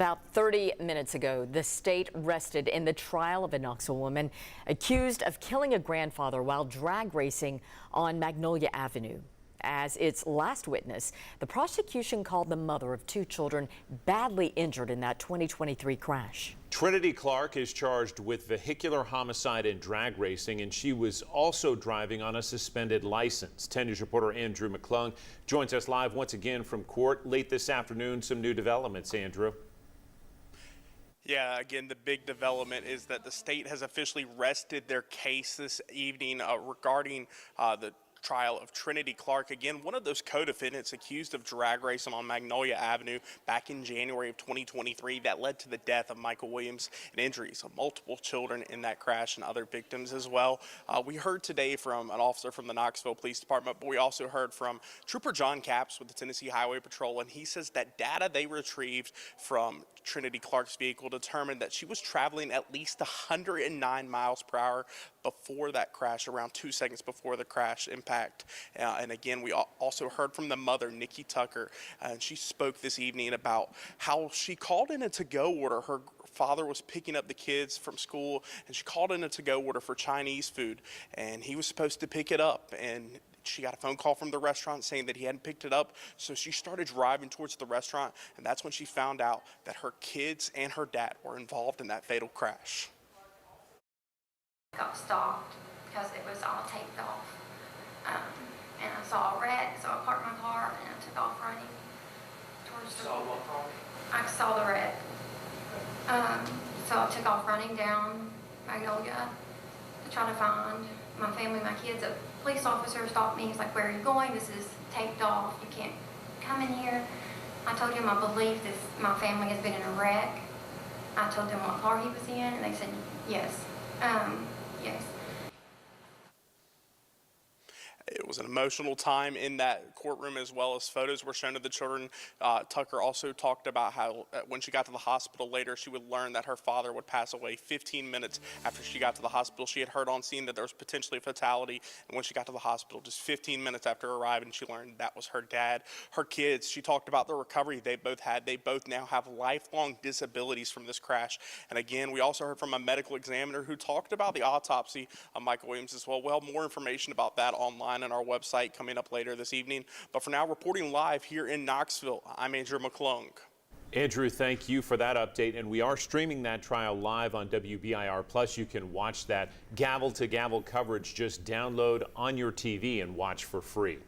About 30 minutes ago, the state rested in the trial of a Knoxville woman accused of killing a grandfather while drag racing on Magnolia Avenue. As its last witness, the prosecution called the mother of two children badly injured in that 2023 crash. Trinity Clark is charged with vehicular homicide and drag racing, and she was also driving on a suspended license. 10 News reporter Andrew McClung joins us live once again from court late this afternoon. Some new developments, Andrew. Yeah, again, the big development is that the state has officially rested their case this evening regarding the trial of Trinity Clark. Again, one of those co-defendants accused of drag racing on Magnolia Avenue back in January of 2023 that led to the death of Michael Williams and injuries of multiple children in that crash and other victims as well. We heard today from an officer from the Knoxville Police Department, but we also heard from Trooper John Capps with the Tennessee Highway Patrol, and he says that data they retrieved from Trinity Clark's vehicle determined that she was traveling at least 109 miles per hour before that crash, around 2 seconds before the crash impact. And again, we also heard from the mother, Nikki Tucker, and she spoke this evening about how she called in a to-go order. Her father was picking up the kids from school, and she called in a to-go order for Chinese food, and he was supposed to pick it up, and she got a phone call from the restaurant saying that he hadn't picked it up, so she started driving towards the restaurant, and that's when she found out that her kids and her dad were involved in that fatal crash. Got stopped because it was all taped off, and I saw a wreck, so I parked my car and I took off running towards the. Saw what car? I saw the wreck, so I took off running down Magnolia to try to find my family, my kids. A police officer stopped me. He's like, "Where are you going? This is taped off. You can't come in here." I told him I believe my family has been in a wreck. I told them what car he was in, and they said yes. Yes. It was an emotional time in that courtroom, as well as photos were shown of the children. Tucker also talked about how when she got to the hospital later, she would learn that her father would pass away 15 minutes after she got to the hospital. She had heard on scene that there was potentially a fatality, and when she got to the hospital, just 15 minutes after arriving, she learned that was her dad. Her kids, she talked about the recovery they both had. They both now have lifelong disabilities from this crash. And again, we also heard from a medical examiner who talked about the autopsy of Michael Williams as well. Well, more information about that online on our website coming up later this evening. But for now, reporting live here in Knoxville, I'm Andrew McClung. Andrew, thank you for that update. And we are streaming that trial live on WBIR+. You can watch that gavel-to-gavel coverage. Just download on your TV and watch for free.